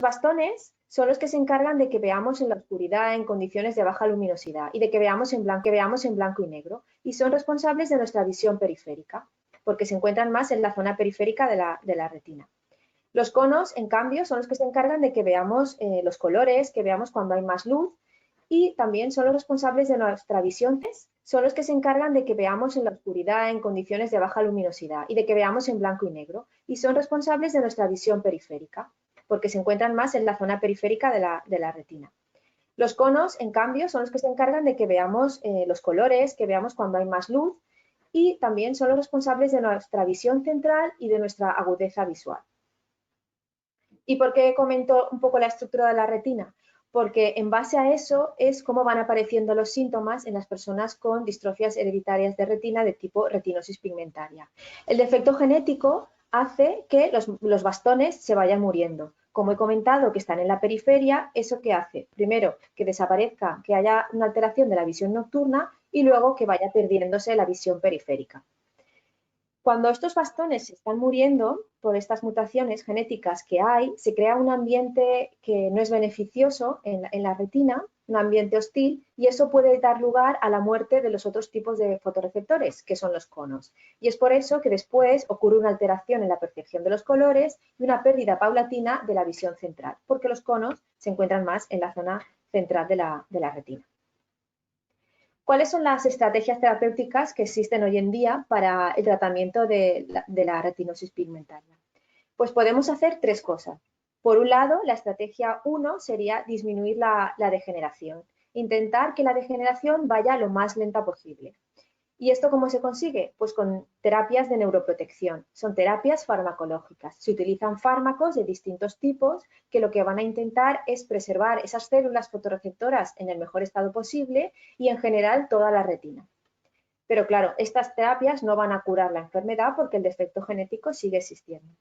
bastones son los que se encargan de que veamos en la oscuridad en condiciones de baja luminosidad y de que veamos en blanco y negro, y son responsables de nuestra visión periférica, porque se encuentran más en la zona periférica de la retina. Los conos, en cambio, son los que se encargan de que veamos los colores, que veamos cuando hay más luz, y también son los responsables de nuestra visión, son los que se encargan de que veamos en la oscuridad en condiciones de baja luminosidad y de que veamos en blanco y negro, y son responsables de nuestra visión periférica, porque se encuentran más en la zona periférica de la retina. Los conos, en cambio, son los que se encargan de que veamos los colores, que veamos cuando hay más luz, y también son los responsables de nuestra visión central y de nuestra agudeza visual. ¿Y por qué comento un poco la estructura de la retina? Porque en base a eso es cómo van apareciendo los síntomas en las personas con distrofias hereditarias de retina de tipo retinosis pigmentaria. El defecto genético hace que los bastones se vayan muriendo. Como he comentado, que están en la periferia, ¿eso qué hace? Primero, que desaparezca, que haya una alteración de la visión nocturna, y luego que vaya perdiéndose la visión periférica. Cuando estos bastones se están muriendo por estas mutaciones genéticas que hay, se crea un ambiente que no es beneficioso en la retina, un ambiente hostil, y eso puede dar lugar a la muerte de los otros tipos de fotorreceptores, que son los conos. Y es por eso que después ocurre una alteración en la percepción de los colores y una pérdida paulatina de la visión central, porque los conos se encuentran más en la zona central de la retina. ¿Cuáles son las estrategias terapéuticas que existen hoy en día para el tratamiento de la retinosis pigmentaria? Pues podemos hacer tres cosas. Por un lado, la estrategia 1 sería disminuir la degeneración, intentar que la degeneración vaya lo más lenta posible. ¿Y esto cómo se consigue? Pues con terapias de neuroprotección. Son terapias farmacológicas. Se utilizan fármacos de distintos tipos que lo que van a intentar es preservar esas células fotorreceptoras en el mejor estado posible y en general toda la retina. Pero claro, estas terapias no van a curar la enfermedad porque el defecto genético sigue existiendo.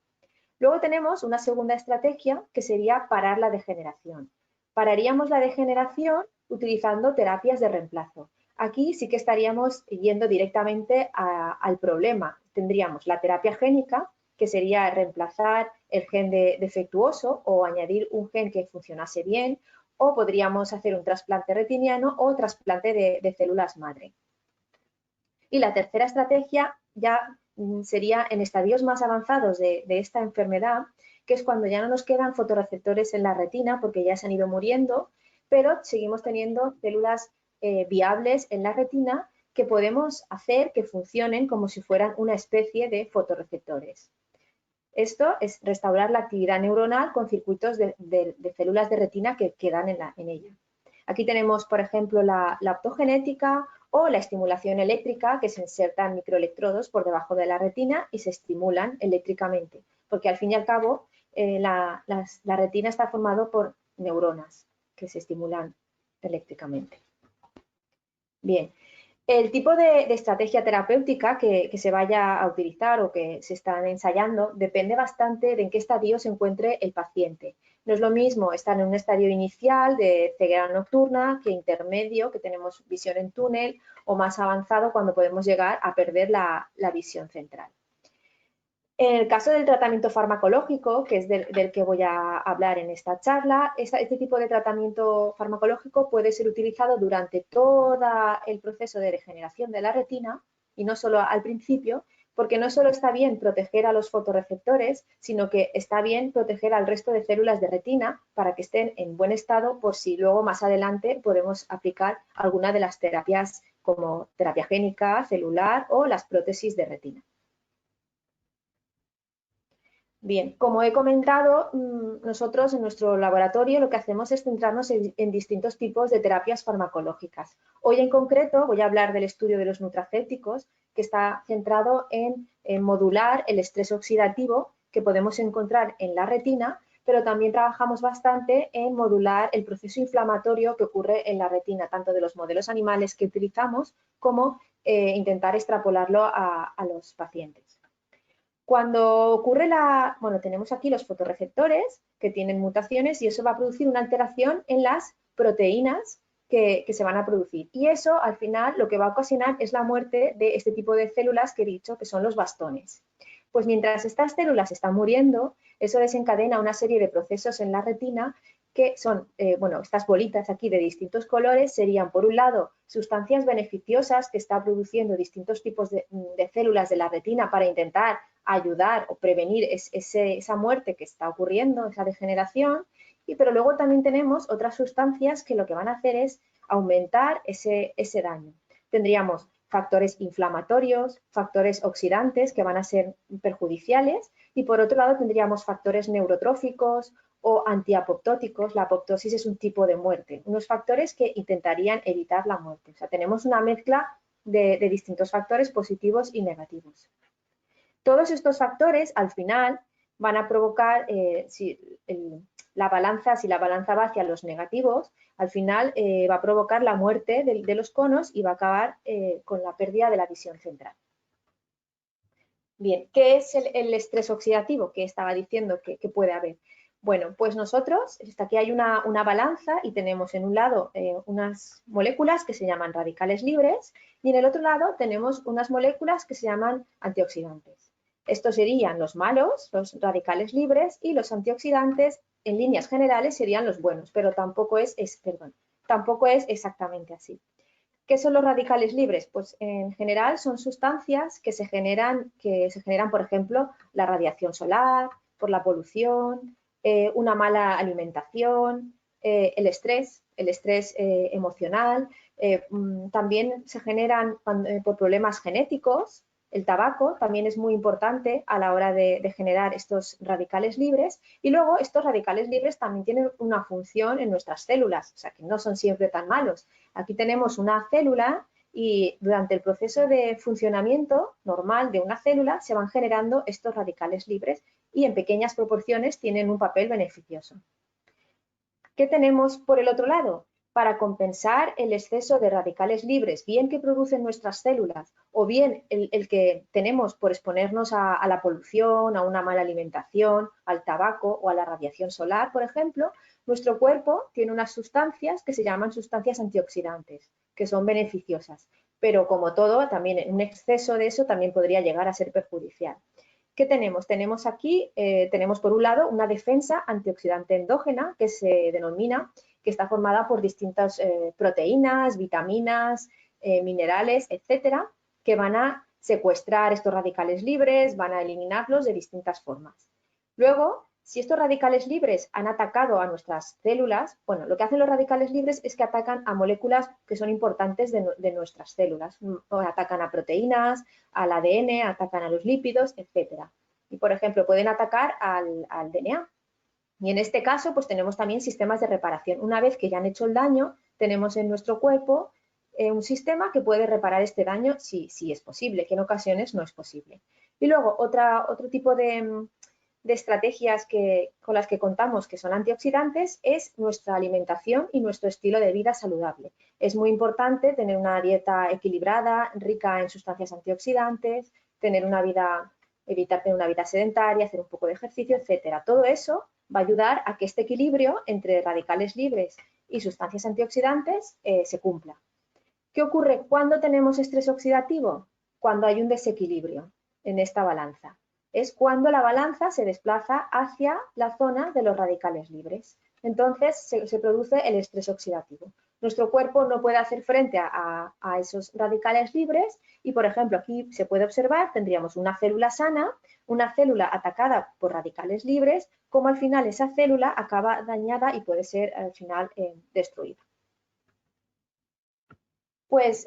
Luego tenemos una segunda estrategia que sería parar la degeneración. Pararíamos la degeneración utilizando terapias de reemplazo. Aquí sí que estaríamos yendo directamente al problema. Tendríamos la terapia génica, que sería reemplazar el gen defectuoso o añadir un gen que funcionase bien, o podríamos hacer un trasplante retiniano o trasplante de células madre. Y la tercera estrategia ya sería en estadios más avanzados de esta enfermedad, que es cuando ya no nos quedan fotorreceptores en la retina porque ya se han ido muriendo, pero seguimos teniendo células viables en la retina que podemos hacer que funcionen como si fueran una especie de fotorreceptores. Esto es restaurar la actividad neuronal con circuitos de células de retina que quedan en ella. Aquí tenemos, por ejemplo, la optogenética o la estimulación eléctrica, que se insertan microelectrodos por debajo de la retina y se estimulan eléctricamente, porque al fin y al cabo la retina está formada por neuronas que se estimulan eléctricamente. Bien, el tipo de estrategia terapéutica que se vaya a utilizar o que se están ensayando depende bastante de en qué estadio se encuentre el paciente. No es lo mismo estar en un estadio inicial de ceguera nocturna que intermedio, que tenemos visión en túnel, o más avanzado cuando podemos llegar a perder la visión central. En el caso del tratamiento farmacológico, que es del que voy a hablar en esta charla, este tipo de tratamiento farmacológico puede ser utilizado durante todo el proceso de degeneración de la retina y no solo al principio, porque no solo está bien proteger a los fotorreceptores, sino que está bien proteger al resto de células de retina para que estén en buen estado por si luego más adelante podemos aplicar alguna de las terapias como terapia génica, celular o las prótesis de retina. Bien, como he comentado, nosotros en nuestro laboratorio lo que hacemos es centrarnos en distintos tipos de terapias farmacológicas. Hoy en concreto voy a hablar del estudio de los nutracépticos, que está centrado en modular el estrés oxidativo que podemos encontrar en la retina, pero también trabajamos bastante en modular el proceso inflamatorio que ocurre en la retina, tanto de los modelos animales que utilizamos como intentar extrapolarlo a los pacientes. Cuando ocurre tenemos aquí los fotorreceptores que tienen mutaciones y eso va a producir una alteración en las proteínas que se van a producir. Y eso, al final, lo que va a ocasionar es la muerte de este tipo de células que he dicho que son los bastones. Pues mientras estas células están muriendo, eso desencadena una serie de procesos en la retina que son, bueno, estas bolitas aquí de distintos colores serían, por un lado, sustancias beneficiosas que está produciendo distintos tipos de células de la retina para intentar ayudar o prevenir esa muerte que está ocurriendo, esa degeneración, pero luego también tenemos otras sustancias que lo que van a hacer es aumentar ese daño. Tendríamos factores inflamatorios, factores oxidantes que van a ser perjudiciales y por otro lado tendríamos factores neurotróficos o antiapoptóticos. La apoptosis es un tipo de muerte, unos factores que intentarían evitar la muerte. O sea, tenemos una mezcla de distintos factores positivos y negativos. Todos estos factores al final van a provocar, si la balanza va hacia los negativos, al final va a provocar la muerte de los conos y va a acabar con la pérdida de la visión central. Bien, ¿qué es el estrés oxidativo que estaba diciendo que puede haber? Bueno, pues nosotros, aquí hay una balanza y tenemos en un lado unas moléculas que se llaman radicales libres y en el otro lado tenemos unas moléculas que se llaman antioxidantes. Estos serían los malos, los radicales libres, y los antioxidantes en líneas generales serían los buenos, pero tampoco es exactamente así. ¿Qué son los radicales libres? Pues en general son sustancias que se generan, por ejemplo, la radiación solar, por la polución, una mala alimentación, el estrés emocional, también se generan por problemas genéticos. El tabaco también es muy importante a la hora de generar estos radicales libres y luego estos radicales libres también tienen una función en nuestras células, o sea que no son siempre tan malos. Aquí tenemos una célula y durante el proceso de funcionamiento normal de una célula se van generando estos radicales libres y en pequeñas proporciones tienen un papel beneficioso. ¿Qué tenemos por el otro lado? Para compensar el exceso de radicales libres, bien que producen nuestras células o bien el que tenemos por exponernos a la polución, a una mala alimentación, al tabaco o a la radiación solar, por ejemplo, nuestro cuerpo tiene unas sustancias que se llaman sustancias antioxidantes, que son beneficiosas, pero como todo, también un exceso de eso también podría llegar a ser perjudicial. ¿Qué tenemos? Tenemos aquí, tenemos por un lado una defensa antioxidante endógena que se denomina, que está formada por distintas proteínas, vitaminas, minerales, etcétera, que van a secuestrar estos radicales libres, van a eliminarlos de distintas formas. Luego, si estos radicales libres han atacado a nuestras células, bueno, lo que hacen los radicales libres es que atacan a moléculas que son importantes de nuestras células. Atacan a proteínas, al ADN, atacan a los lípidos, etcétera. Y, por ejemplo, pueden atacar al DNA. Y en este caso, pues tenemos también sistemas de reparación. Una vez que ya han hecho el daño, tenemos en nuestro cuerpo un sistema que puede reparar este daño si es posible, que en ocasiones no es posible. Y luego, otro tipo de estrategias con las que contamos que son antioxidantes es nuestra alimentación y nuestro estilo de vida saludable. Es muy importante tener una dieta equilibrada, rica en sustancias antioxidantes, evitar tener una vida sedentaria, hacer un poco de ejercicio, etcétera. Todo eso va a ayudar a que este equilibrio entre radicales libres y sustancias antioxidantes se cumpla. ¿Qué ocurre cuando tenemos estrés oxidativo? Cuando hay un desequilibrio en esta balanza. Es cuando la balanza se desplaza hacia la zona de los radicales libres. Entonces se produce el estrés oxidativo. Nuestro cuerpo no puede hacer frente a esos radicales libres y, por ejemplo, aquí se puede observar, tendríamos una célula sana, una célula atacada por radicales libres, como al final esa célula acaba dañada y puede ser al final destruida. Pues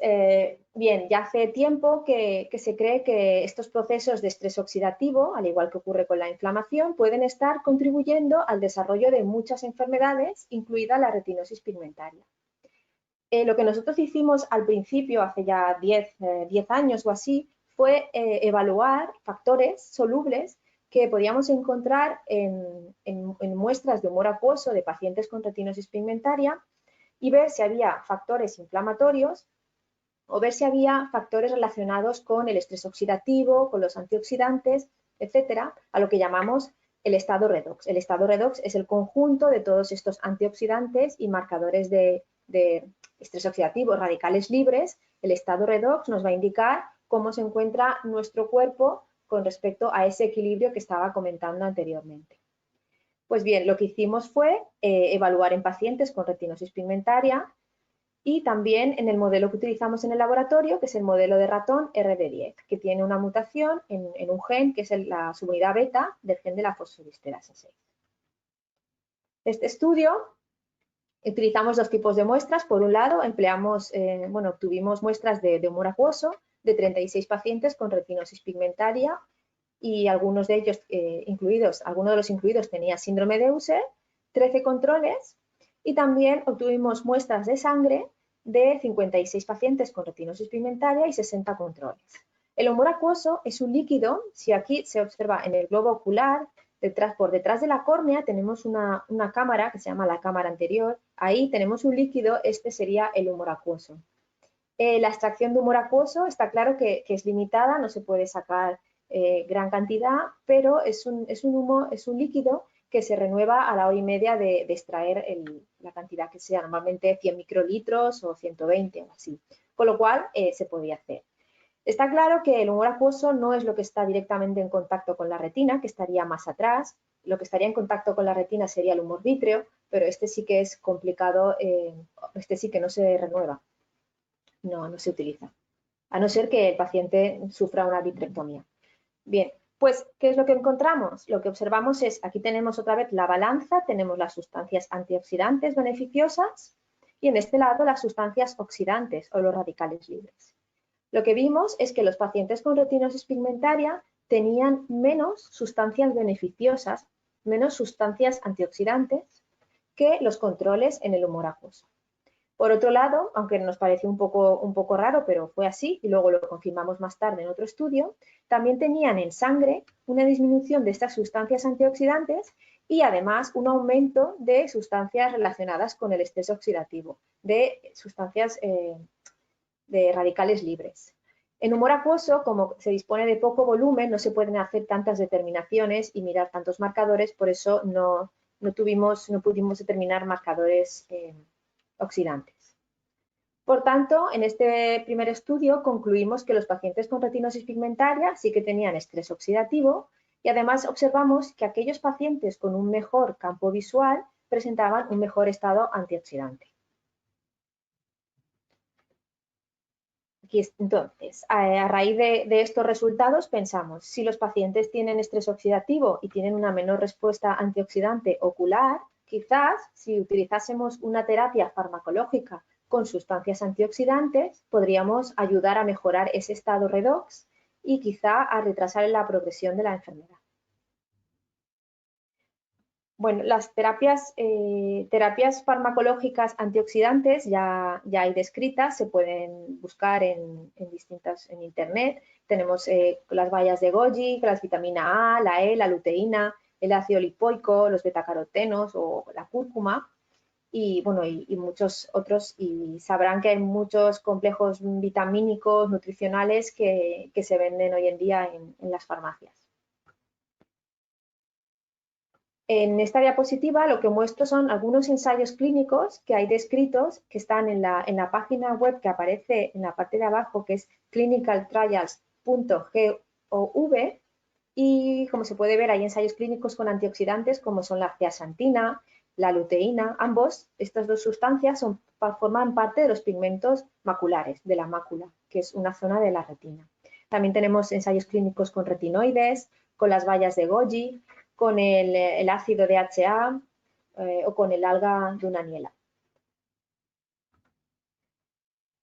bien, ya hace tiempo que se cree que estos procesos de estrés oxidativo, al igual que ocurre con la inflamación, pueden estar contribuyendo al desarrollo de muchas enfermedades, incluida la retinosis pigmentaria. Lo que nosotros hicimos al principio, hace ya 10 años o así, fue evaluar factores solubles que podíamos encontrar en muestras de humor acuoso de pacientes con retinosis pigmentaria y ver si había factores inflamatorios o ver si había factores relacionados con el estrés oxidativo, con los antioxidantes, etcétera, a lo que llamamos el estado redox. El estado redox es el conjunto de todos estos antioxidantes y marcadores de estrés oxidativo, radicales libres. El estado redox nos va a indicar cómo se encuentra nuestro cuerpo con respecto a ese equilibrio que estaba comentando anteriormente. Pues bien, lo que hicimos fue evaluar en pacientes con retinosis pigmentaria y también en el modelo que utilizamos en el laboratorio, que es el modelo de ratón RD10, que tiene una mutación en un gen que es la subunidad beta del gen de la fosfodiesterasa 6. Este estudio utilizamos dos tipos de muestras. Por un lado, obtuvimos muestras de humor acuoso de 36 pacientes con retinosis pigmentaria y algunos de ellos algunos de los incluidos tenía síndrome de Usher, 13 controles, y también obtuvimos muestras de sangre de 56 pacientes con retinosis pigmentaria y 60 controles. El humor acuoso es un líquido, si aquí se observa en el globo ocular, por detrás de la córnea tenemos una cámara que se llama la cámara anterior, ahí tenemos un líquido, este sería el humor acuoso. La extracción de humor acuoso está claro que es limitada, no se puede sacar gran cantidad, pero es un líquido que se renueva a la hora y media de extraer la cantidad que sea, normalmente 100 microlitros o 120 o así, con lo cual se podía hacer. Está claro que el humor acuoso no es lo que está directamente en contacto con la retina, que estaría más atrás. Lo que estaría en contacto con la retina sería el humor vítreo, pero este sí que es complicado, este sí que no se renueva, no se utiliza, a no ser que el paciente sufra una vitrectomía. Bien, pues, ¿qué es lo que encontramos? Lo que observamos es, aquí tenemos otra vez la balanza, tenemos las sustancias antioxidantes beneficiosas y en este lado las sustancias oxidantes o los radicales libres. Lo que vimos es que los pacientes con retinosis pigmentaria tenían menos sustancias beneficiosas, menos sustancias antioxidantes que los controles en el humor acuoso. Por otro lado, aunque nos pareció un poco raro, pero fue así, y luego lo confirmamos más tarde en otro estudio, también tenían en sangre una disminución de estas sustancias antioxidantes y además un aumento de sustancias relacionadas con el estrés oxidativo, de sustancias de radicales libres. En humor acuoso, como se dispone de poco volumen, no se pueden hacer tantas determinaciones y mirar tantos marcadores, por eso no pudimos determinar marcadores oxidantes. Por tanto, en este primer estudio concluimos que los pacientes con retinosis pigmentaria sí que tenían estrés oxidativo y además observamos que aquellos pacientes con un mejor campo visual presentaban un mejor estado antioxidante. Entonces, a raíz de estos resultados pensamos, si los pacientes tienen estrés oxidativo y tienen una menor respuesta antioxidante ocular, quizás si utilizásemos una terapia farmacológica con sustancias antioxidantes, podríamos ayudar a mejorar ese estado redox y quizá a retrasar la progresión de la enfermedad. Bueno, las terapias farmacológicas antioxidantes ya hay descritas, se pueden buscar en internet. Tenemos las bayas de goji, las vitamina A, la E, la luteína, el ácido lipoico, los betacarotenos o la cúrcuma y muchos otros. Y sabrán que hay muchos complejos vitamínicos, nutricionales que se venden hoy en día en las farmacias. En esta diapositiva lo que muestro son algunos ensayos clínicos que hay descritos, que están en la página web que aparece en la parte de abajo, que es clinicaltrials.gov, y como se puede ver hay ensayos clínicos con antioxidantes como son la zeaxantina, la luteína. Estas dos sustancias forman parte de los pigmentos maculares, de la mácula, que es una zona de la retina. También tenemos ensayos clínicos con retinoides, con las bayas de goji, con el ácido DHA o con el alga dunaniela.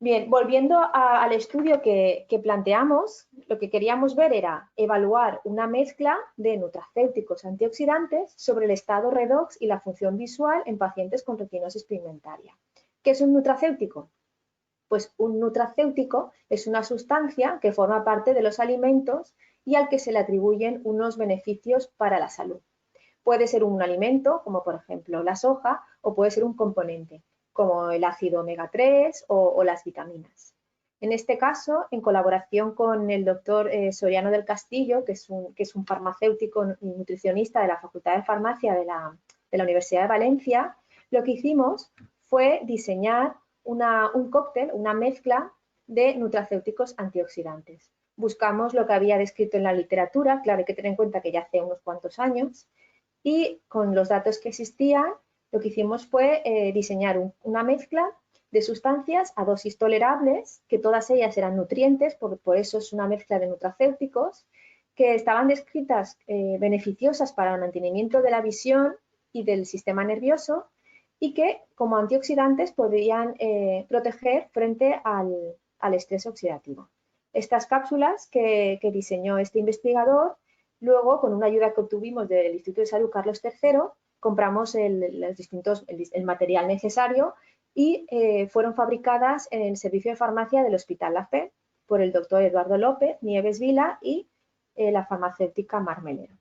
Bien, volviendo al estudio que planteamos, lo que queríamos ver era evaluar una mezcla de nutracéuticos antioxidantes sobre el estado redox y la función visual en pacientes con retinosis pigmentaria. ¿Qué es un nutracéutico? Pues un nutracéutico es una sustancia que forma parte de los alimentos y al que se le atribuyen unos beneficios para la salud. Puede ser un alimento, como por ejemplo la soja, o puede ser un componente, como el ácido omega 3 o las vitaminas. En este caso, en colaboración con el doctor Soriano del Castillo, que es un farmacéutico y nutricionista de la Facultad de Farmacia de la Universidad de Valencia, lo que hicimos fue diseñar un cóctel, una mezcla de nutracéuticos antioxidantes. buscamos lo que había descrito en la literatura, claro, hay que tener en cuenta que ya hace unos cuantos años, y con los datos que existían, lo que hicimos fue diseñar una mezcla de sustancias a dosis tolerables, que todas ellas eran nutrientes, por eso es una mezcla de nutracéuticos, que estaban descritas beneficiosas para el mantenimiento de la visión y del sistema nervioso, y que como antioxidantes podrían proteger frente al estrés oxidativo. Estas cápsulas que diseñó este investigador, luego con una ayuda que obtuvimos del Instituto de Salud Carlos III, compramos el material necesario y fueron fabricadas en el servicio de farmacia del Hospital La Fe por el doctor Eduardo López, Nieves Vila y la farmacéutica Marmelero.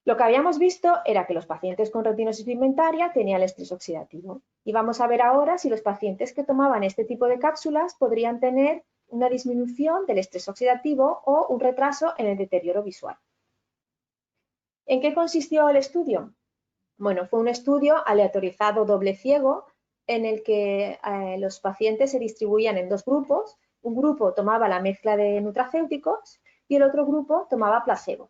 Lo que habíamos visto era que los pacientes con retinosis pigmentaria tenían estrés oxidativo. Y vamos a ver ahora si los pacientes que tomaban este tipo de cápsulas podrían tener una disminución del estrés oxidativo o un retraso en el deterioro visual. ¿En qué consistió el estudio? Bueno, fue un estudio aleatorizado doble ciego en el que los pacientes se distribuían en dos grupos. Un grupo tomaba la mezcla de nutracéuticos y el otro grupo tomaba placebo.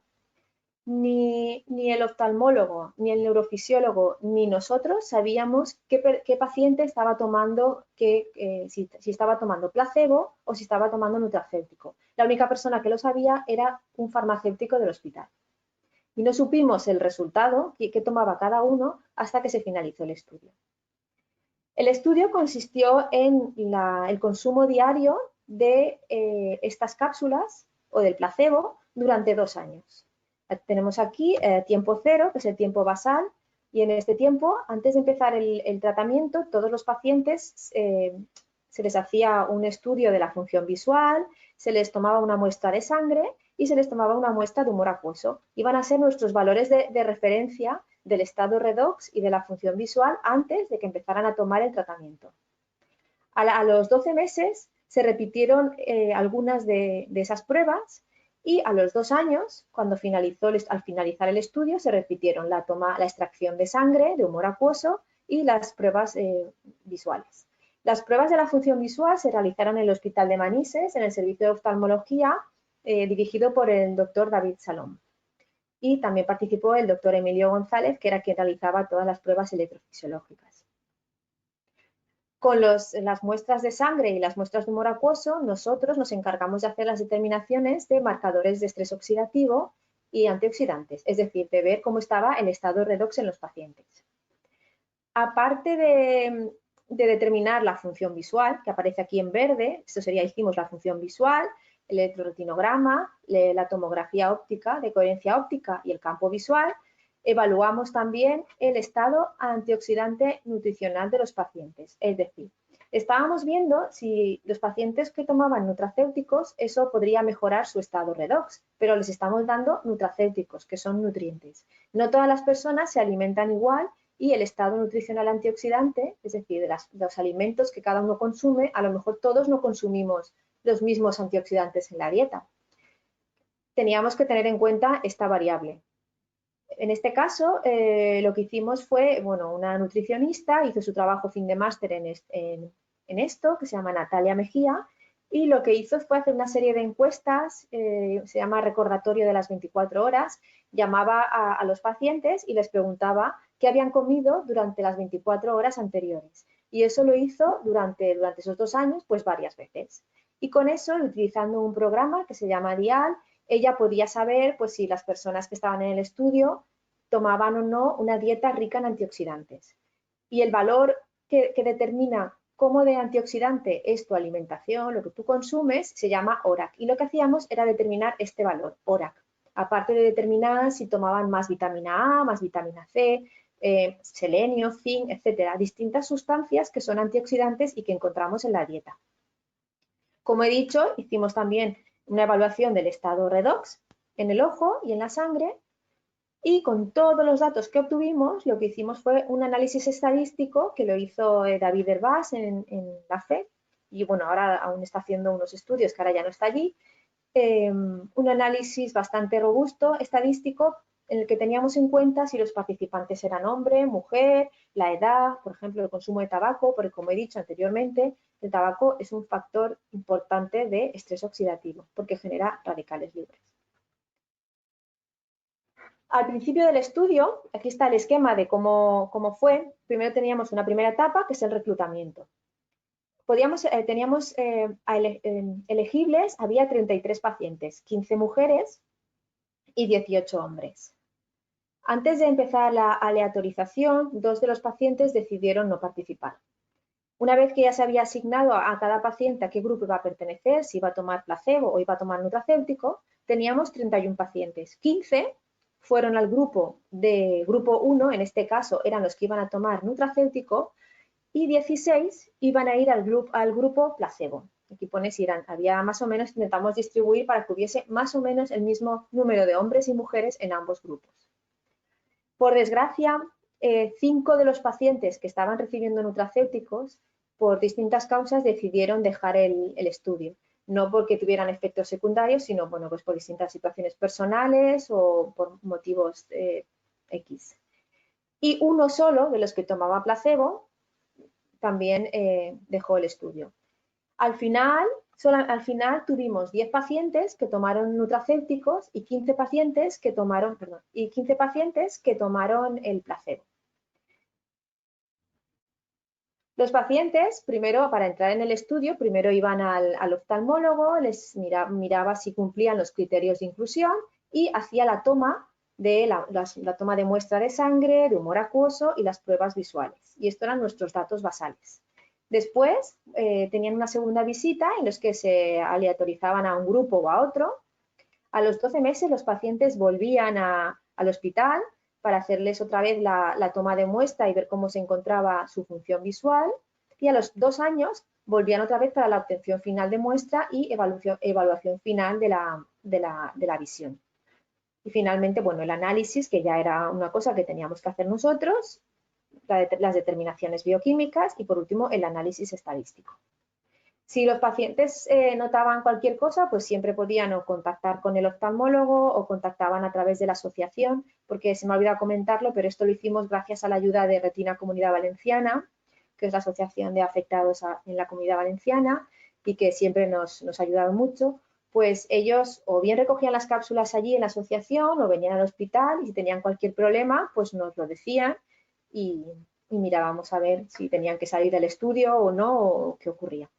Ni el oftalmólogo, ni el neurofisiólogo, ni nosotros sabíamos qué paciente estaba tomando, si estaba tomando placebo o si estaba tomando nutracéutico. La única persona que lo sabía era un farmacéutico del hospital. Y no supimos el resultado que tomaba cada uno hasta que se finalizó el estudio. El estudio consistió en el consumo diario de estas cápsulas o del placebo durante 2 años. Tenemos aquí tiempo cero, que es el tiempo basal, y en este tiempo, antes de empezar el tratamiento, todos los pacientes se les hacía un estudio de la función visual, se les tomaba una muestra de sangre y se les tomaba una muestra de humor acuoso. Iban a ser nuestros valores de referencia del estado redox y de la función visual antes de que empezaran a tomar el tratamiento. A los 12 meses se repitieron algunas de esas pruebas y a los 2 años, al finalizar el estudio, se repitieron la extracción de sangre, de humor acuoso y las pruebas visuales. Las pruebas de la función visual se realizaron en el Hospital de Manises, en el servicio de oftalmología, dirigido por el doctor David Salom. Y también participó el doctor Emilio González, que era quien realizaba todas las pruebas electrofisiológicas. Con las muestras de sangre y las muestras de humor acuoso, nosotros nos encargamos de hacer las determinaciones de marcadores de estrés oxidativo y antioxidantes, es decir, de ver cómo estaba el estado redox en los pacientes. Aparte de determinar la función visual, que aparece aquí en verde, esto sería, hicimos la función visual, el electroretinograma, la tomografía óptica de coherencia óptica y el campo visual, evaluamos también el estado antioxidante nutricional de los pacientes. Es decir, estábamos viendo si los pacientes que tomaban nutracéuticos, eso podría mejorar su estado redox, pero les estamos dando nutracéuticos, que son nutrientes. No todas las personas se alimentan igual y el estado nutricional antioxidante, es decir, de los alimentos que cada uno consume, a lo mejor todos no consumimos los mismos antioxidantes en la dieta. Teníamos que tener en cuenta esta variable. En este caso, lo que hicimos fue, bueno, una nutricionista hizo su trabajo fin de máster en esto, que se llama Natalia Mejía, y lo que hizo fue hacer una serie de encuestas, se llama recordatorio de las 24 horas, llamaba a los pacientes y les preguntaba qué habían comido durante las 24 horas anteriores. Y eso lo hizo durante esos 2 años, pues varias veces. Y con eso, utilizando un programa que se llama Dial, ella podía saber pues, si las personas que estaban en el estudio tomaban o no una dieta rica en antioxidantes. Y el valor que determina cómo de antioxidante es tu alimentación, lo que tú consumes, se llama ORAC. Y lo que hacíamos era determinar este valor, ORAC. Aparte de determinar si tomaban más vitamina A, más vitamina C, selenio, zinc, etcétera. Distintas sustancias que son antioxidantes y que encontramos en la dieta. Como he dicho, hicimos también una evaluación del estado redox en el ojo y en la sangre y con todos los datos que obtuvimos lo que hicimos fue un análisis estadístico que lo hizo David Herbás en la FE y bueno, ahora aún está haciendo unos estudios que ahora ya no está allí, un análisis bastante robusto estadístico en el que teníamos en cuenta si los participantes eran hombre, mujer, la edad, por ejemplo, el consumo de tabaco, porque como he dicho anteriormente, el tabaco es un factor importante de estrés oxidativo, porque genera radicales libres. Al principio del estudio, aquí está el esquema de cómo fue. Primero teníamos una primera etapa, que es el reclutamiento. Teníamos elegibles, había 33 pacientes, 15 mujeres y 18 hombres. Antes de empezar la aleatorización, 2 de los pacientes decidieron no participar. Una vez que ya se había asignado a cada paciente a qué grupo iba a pertenecer, si iba a tomar placebo o iba a tomar nutracéutico, teníamos 31 pacientes. 15 fueron al grupo 1, en este caso eran los que iban a tomar nutracéutico, y 16 iban a ir al grupo placebo. Aquí pone si eran, había más o menos, intentamos distribuir para que hubiese más o menos el mismo número de hombres y mujeres en ambos grupos. Por desgracia, 5 de los pacientes que estaban recibiendo nutracéuticos, por distintas causas, decidieron dejar el estudio. No porque tuvieran efectos secundarios, sino bueno, pues por distintas situaciones personales o por motivos X. Y uno solo de los que tomaba placebo también dejó el estudio. Al final tuvimos 10 pacientes que tomaron nutracéuticos y 15 pacientes que tomaron el placebo. Los pacientes, primero, para entrar en el estudio, primero iban al oftalmólogo, les miraba si cumplían los criterios de inclusión y hacía la toma la toma de muestra de sangre, de humor acuoso y las pruebas visuales. Y estos eran nuestros datos basales. Después tenían una segunda visita en los que se aleatorizaban a un grupo o a otro. A los 12 meses los pacientes volvían al hospital para hacerles otra vez la toma de muestra y ver cómo se encontraba su función visual. Y a los 2 años volvían otra vez para la obtención final de muestra y evaluación final de la visión. Y finalmente, bueno, el análisis, que ya era una cosa que teníamos que hacer nosotros, las determinaciones bioquímicas y, por último, el análisis estadístico. Si los pacientes notaban cualquier cosa, pues siempre podían o contactar con el oftalmólogo o contactaban a través de la asociación, porque se me ha olvidado comentarlo, pero esto lo hicimos gracias a la ayuda de Retina Comunidad Valenciana, que es la asociación de afectados en la Comunidad Valenciana y que siempre nos ha ayudado mucho. Pues ellos o bien recogían las cápsulas allí en la asociación o venían al hospital y si tenían cualquier problema, pues nos lo decían y mirábamos a ver si tenían que salir del estudio o no o qué ocurría.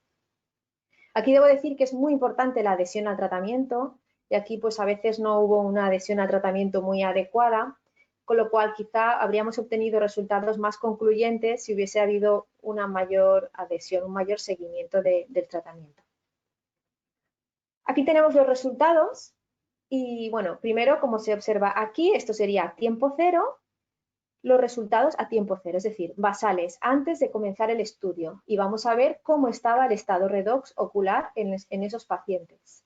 Aquí debo decir que es muy importante la adhesión al tratamiento y aquí pues a veces no hubo una adhesión al tratamiento muy adecuada, con lo cual quizá habríamos obtenido resultados más concluyentes si hubiese habido una mayor adhesión, un mayor seguimiento del tratamiento. Aquí tenemos los resultados y bueno, primero como se observa aquí, esto sería tiempo cero, los resultados a tiempo cero, es decir, basales antes de comenzar el estudio y vamos a ver cómo estaba el estado redox ocular en esos pacientes.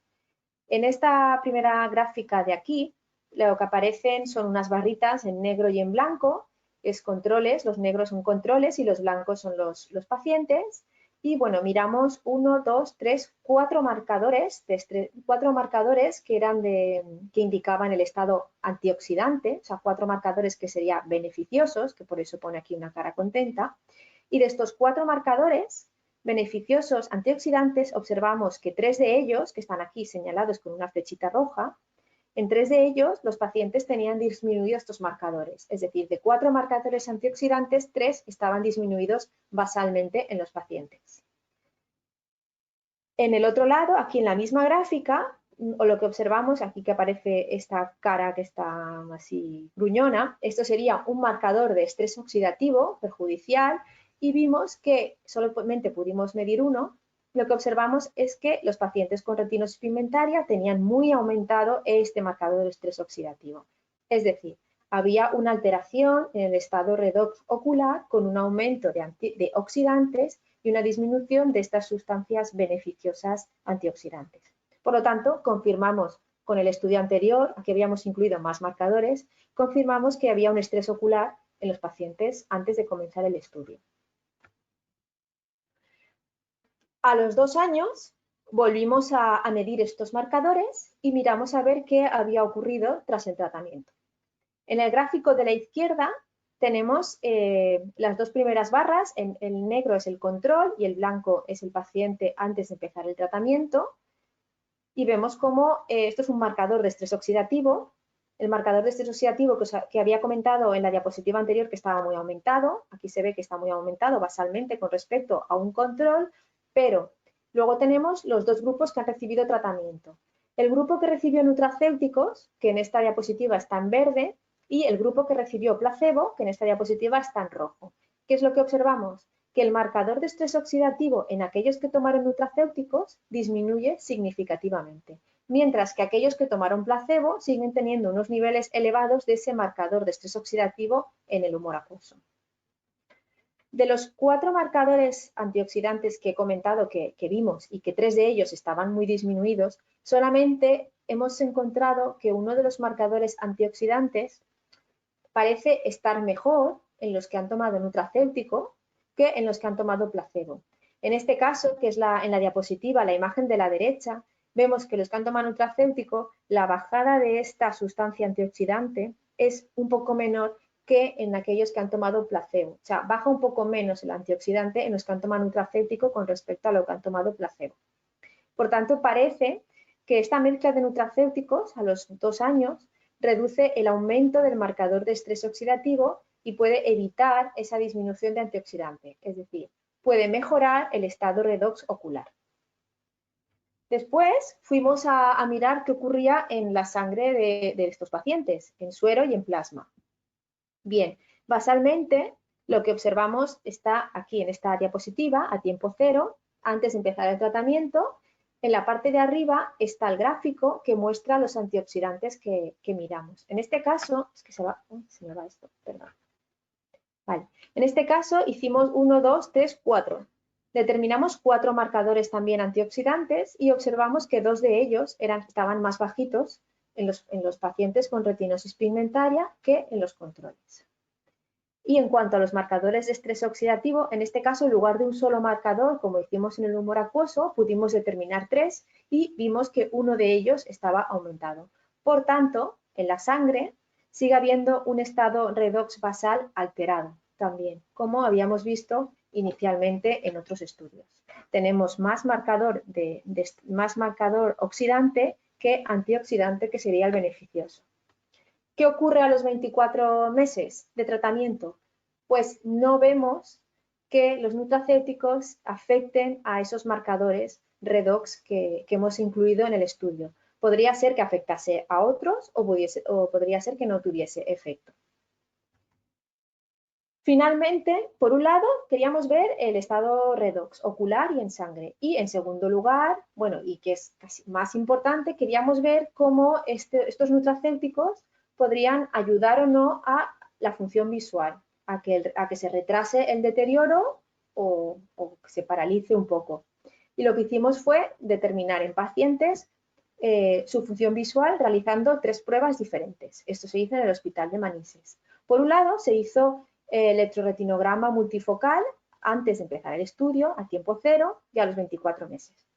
En esta primera gráfica de aquí, lo que aparecen son unas barritas en negro y en blanco, es controles, los negros son controles y los blancos son los pacientes. Y bueno, miramos 1, 2, 3, 4 marcadores, que indicaban el estado antioxidante, o sea, 4 marcadores que serían beneficiosos, que por eso pone aquí una cara contenta. Y de estos 4 marcadores beneficiosos antioxidantes, observamos que 3 de ellos, que están aquí señalados con una flechita roja, en 3 de ellos los pacientes tenían disminuidos estos marcadores, es decir, de 4 marcadores antioxidantes, 3 estaban disminuidos basalmente en los pacientes. En el otro lado, aquí en la misma gráfica, o lo que observamos, aquí que aparece esta cara que está así gruñona, esto sería un marcador de estrés oxidativo perjudicial y vimos que solamente pudimos medir uno. Lo que observamos es que los pacientes con retinosis pigmentaria tenían muy aumentado este marcador de estrés oxidativo. Es decir, había una alteración en el estado redox ocular con un aumento de oxidantes y una disminución de estas sustancias beneficiosas antioxidantes. Por lo tanto, confirmamos con el estudio anterior, aquí habíamos incluido más marcadores, confirmamos que había un estrés ocular en los pacientes antes de comenzar el estudio. A los 2 años volvimos a medir estos marcadores y miramos a ver qué había ocurrido tras el tratamiento. En el gráfico de la izquierda tenemos las dos primeras barras, el negro es el control y el blanco es el paciente antes de empezar el tratamiento. Y vemos cómo esto es un marcador de estrés oxidativo. El marcador de estrés oxidativo que había comentado en la diapositiva anterior que estaba muy aumentado, aquí se ve que está muy aumentado basalmente con respecto a un control, pero luego tenemos los dos grupos que han recibido tratamiento. El grupo que recibió nutracéuticos, que en esta diapositiva está en verde, y el grupo que recibió placebo, que en esta diapositiva está en rojo. ¿Qué es lo que observamos? Que el marcador de estrés oxidativo en aquellos que tomaron nutracéuticos disminuye significativamente, mientras que aquellos que tomaron placebo siguen teniendo unos niveles elevados de ese marcador de estrés oxidativo en el humor acuoso. De los 4 marcadores antioxidantes que he comentado que vimos y que 3 de ellos estaban muy disminuidos, solamente hemos encontrado que uno de los marcadores antioxidantes parece estar mejor en los que han tomado nutracéutico que en los que han tomado placebo. En este caso, que es en la diapositiva, la imagen de la derecha, vemos que los que han tomado nutracéutico, la bajada de esta sustancia antioxidante es un poco menor que en aquellos que han tomado placebo. O sea, baja un poco menos el antioxidante en los que han tomado nutracéutico con respecto a lo que han tomado placebo. Por tanto, parece que esta mezcla de nutracéuticos a los 2 años reduce el aumento del marcador de estrés oxidativo y puede evitar esa disminución de antioxidante, es decir, puede mejorar el estado redox ocular. Después fuimos a mirar qué ocurría en la sangre de estos pacientes, en suero y en plasma. Bien, basalmente lo que observamos está aquí en esta diapositiva a tiempo cero, antes de empezar el tratamiento. En la parte de arriba está el gráfico que muestra los antioxidantes que miramos. En este caso, es que se me va esto, perdón. Vale. En este caso hicimos 1, 2, 3, 4. Determinamos 4 marcadores también antioxidantes y observamos que 2 de ellos estaban más bajitos en los pacientes con retinosis pigmentaria que en los controles. Y en cuanto a los marcadores de estrés oxidativo, en este caso, en lugar de un solo marcador, como hicimos en el humor acuoso, pudimos determinar 3 y vimos que uno de ellos estaba aumentado. Por tanto, en la sangre sigue habiendo un estado redox basal alterado también, como habíamos visto inicialmente en otros estudios. Tenemos más marcador oxidante que antioxidante, que sería el beneficioso. ¿Qué ocurre a los 24 meses de tratamiento? Pues no vemos que los nutracéuticos afecten a esos marcadores redox que hemos incluido en el estudio. Podría ser que afectase a otros o podría ser que no tuviese efecto. Finalmente, por un lado, queríamos ver el estado redox ocular y en sangre. Y en segundo lugar, bueno, y que es casi más importante, queríamos ver cómo estos nutracéuticos podrían ayudar o no a la función visual, a que se retrase el deterioro o que se paralice un poco. Y lo que hicimos fue determinar en pacientes su función visual realizando 3 pruebas diferentes. Esto se hizo en el Hospital de Manises. Por un lado, se hizo electroretinograma multifocal antes de empezar el estudio, a tiempo cero y a los 24 meses.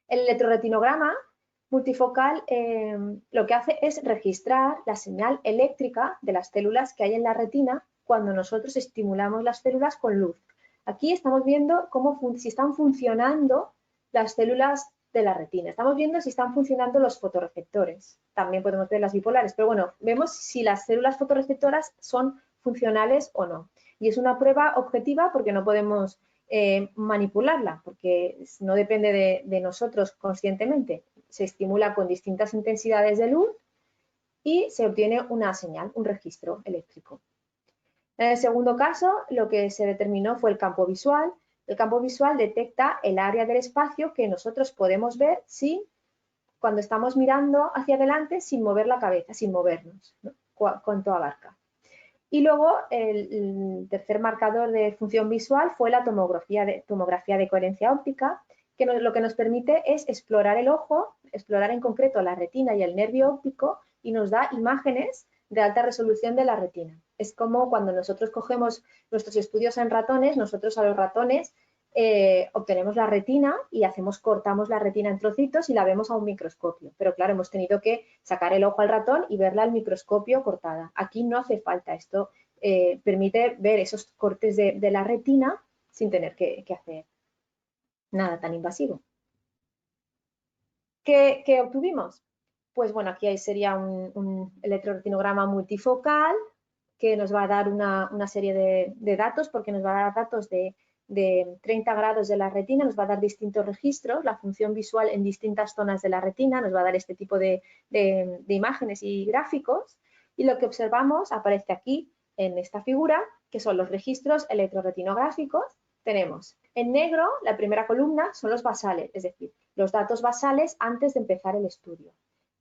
El electroretinograma multifocal lo que hace es registrar la señal eléctrica de las células que hay en la retina cuando nosotros estimulamos las células con luz. Aquí estamos viendo si están funcionando las células de la retina. Estamos viendo si están funcionando los fotorreceptores. También podemos ver las bipolares, pero bueno, vemos si las células fotorreceptoras son funcionales o no. Y es una prueba objetiva porque no podemos manipularla, porque no depende de nosotros conscientemente. Se estimula con distintas intensidades de luz y se obtiene una señal, un registro eléctrico. En el segundo caso, lo que se determinó fue el campo visual. El campo visual detecta el área del espacio que nosotros podemos ver cuando estamos mirando hacia adelante sin mover la cabeza, sin movernos, ¿no? Cuánto abarca. Y luego el tercer marcador de función visual fue la tomografía de coherencia óptica, que lo que nos permite es explorar el ojo, explorar en concreto la retina y el nervio óptico y nos da imágenes de alta resolución de la retina. Es como cuando nosotros cogemos nuestros estudios en ratones, nosotros a los ratones obtenemos la retina y cortamos la retina en trocitos y la vemos a un microscopio. Pero claro, hemos tenido que sacar el ojo al ratón y verla al microscopio cortada. Aquí no hace falta. Esto permite ver esos cortes de la retina sin tener que hacer nada tan invasivo. ¿Qué obtuvimos? Pues bueno, aquí sería un electroretinograma multifocal que nos va a dar una serie de datos, porque nos va a dar datos de 30 grados de la retina, nos va a dar distintos registros, la función visual en distintas zonas de la retina, nos va a dar este tipo de imágenes y gráficos, y lo que observamos aparece aquí en esta figura, que son los registros electroretinográficos. Tenemos en negro, la primera columna, son los basales, es decir, los datos basales antes de empezar el estudio.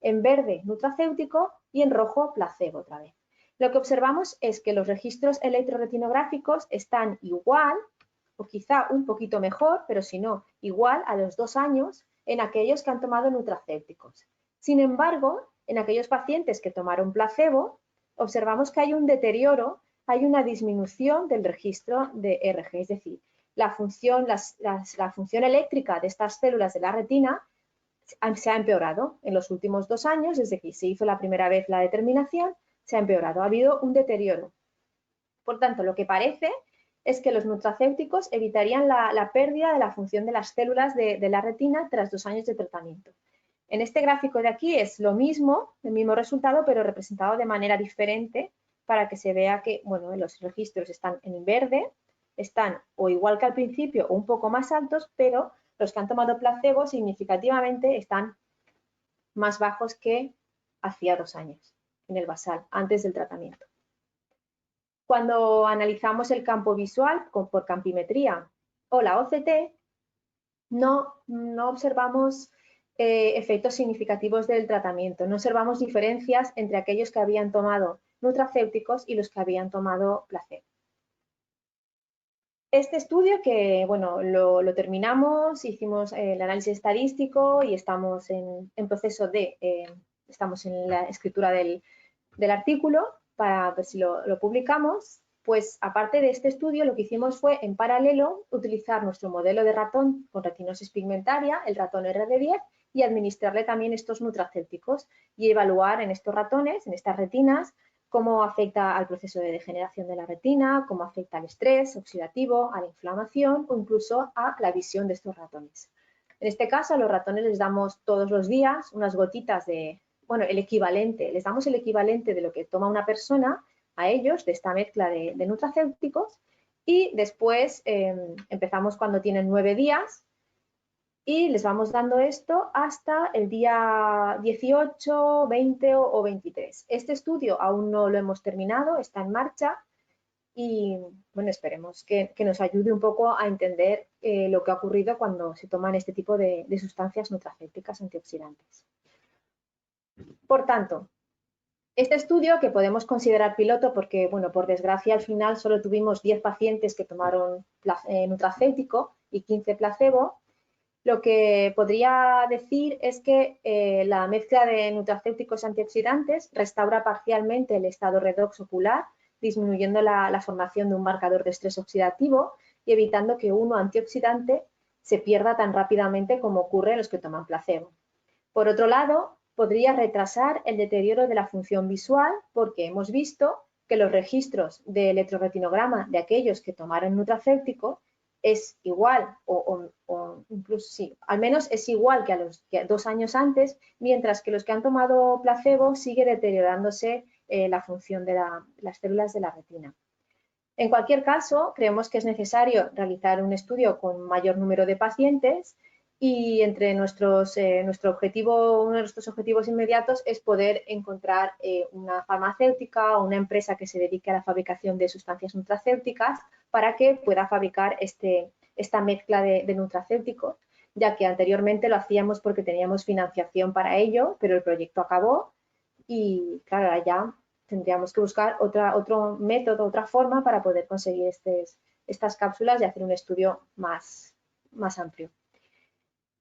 En verde, nutracéutico, y en rojo, placebo otra vez. Lo que observamos es que los registros electroretinográficos están igual, o quizá un poquito mejor, pero si no, igual a los 2 años en aquellos que han tomado nutracéuticos. Sin embargo, en aquellos pacientes que tomaron placebo, observamos que hay un deterioro, hay una disminución del registro de RG, es decir, la función eléctrica de estas células de la retina se ha empeorado en los últimos 2 años, desde que se hizo la primera vez la determinación, se ha empeorado, ha habido un deterioro. Por tanto, lo que parece es que los nutracéuticos evitarían la pérdida de la función de las células de la retina tras 2 años de tratamiento. En este gráfico de aquí es lo mismo, el mismo resultado, pero representado de manera diferente para que se vea que, bueno, los registros están en verde, están o igual que al principio o un poco más altos, pero los que han tomado placebo significativamente están más bajos que hacía 2 años en el basal, antes del tratamiento. Cuando analizamos el campo visual por campimetría o la OCT, no observamos efectos significativos del tratamiento, no observamos diferencias entre aquellos que habían tomado nutracéuticos y los que habían tomado placebo. Este estudio, que bueno, lo terminamos, hicimos el análisis estadístico y estamos en proceso estamos en la escritura del artículo para ver si lo publicamos. Pues aparte de este estudio, lo que hicimos fue en paralelo utilizar nuestro modelo de ratón con retinosis pigmentaria, el ratón RD10, y administrarle también estos nutracéuticos y evaluar en estos ratones, en estas retinas, cómo afecta al proceso de degeneración de la retina, cómo afecta al estrés oxidativo, a la inflamación o incluso a la visión de estos ratones. En este caso, a los ratones les damos todos los días unas gotitas bueno, el equivalente, les damos el equivalente de lo que toma una persona a ellos, de esta mezcla de nutracéuticos, y después empezamos cuando tienen 9 días y les vamos dando esto hasta el día 18, 20 o 23. Este estudio aún no lo hemos terminado, está en marcha y bueno, esperemos que nos ayude un poco a entender lo que ha ocurrido cuando se toman este tipo de sustancias nutracéuticas antioxidantes. Por tanto, este estudio, que podemos considerar piloto porque, bueno, por desgracia al final solo tuvimos 10 pacientes que tomaron nutracéutico y 15 placebo, lo que podría decir es que la mezcla de nutracéuticos antioxidantes restaura parcialmente el estado redox ocular, disminuyendo la formación de un marcador de estrés oxidativo y evitando que uno antioxidante se pierda tan rápidamente como ocurre en los que toman placebo. Por otro lado, podría retrasar el deterioro de la función visual porque hemos visto que los registros de electroretinograma de aquellos que tomaron nutracéutico es igual o incluso sí, al menos es igual que a los 2 años antes, mientras que los que han tomado placebo sigue deteriorándose la función de las células de la retina. En cualquier caso, creemos que es necesario realizar un estudio con mayor número de pacientes y entre nuestro objetivo, uno de nuestros objetivos inmediatos es poder encontrar una farmacéutica o una empresa que se dedique a la fabricación de sustancias nutracéuticas para que pueda fabricar esta mezcla de nutracéuticos, ya que anteriormente lo hacíamos porque teníamos financiación para ello, pero el proyecto acabó y claro, ya tendríamos que buscar otro método, otra forma para poder conseguir estas cápsulas y hacer un estudio más amplio.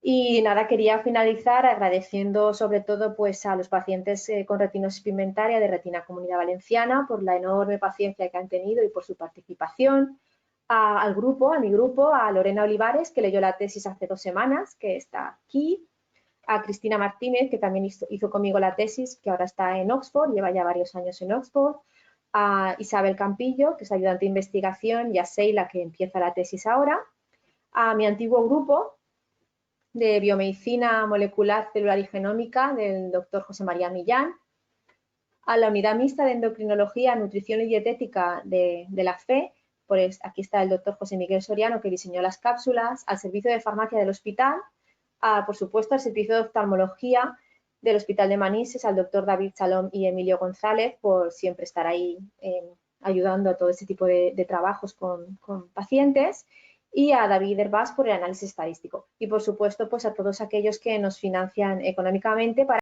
Y nada, quería finalizar agradeciendo sobre todo pues, a los pacientes con retinosis pigmentaria de Retina Comunidad Valenciana por la enorme paciencia que han tenido y por su participación, al grupo, a mi grupo, a Lorena Olivares, que leyó la tesis hace 2 semanas, que está aquí, a Cristina Martínez, que también hizo conmigo la tesis, que ahora está en Oxford, lleva ya varios años en Oxford, a Isabel Campillo, que es ayudante de investigación, y a Seila, que empieza la tesis ahora, a mi antiguo grupo de biomedicina molecular, celular y genómica del doctor José María Millán, a la unidad mixta de endocrinología, nutrición y dietética de la FE, pues aquí está el doctor José Miguel Soriano, que diseñó las cápsulas, al servicio de farmacia del hospital, por supuesto al servicio de oftalmología del Hospital de Manises, al doctor David Salom y Emilio González, por siempre estar ahí ayudando a todo este tipo de trabajos con pacientes, y a David Herbás por el análisis estadístico. Y por supuesto, pues a todos aquellos que nos financian económicamente para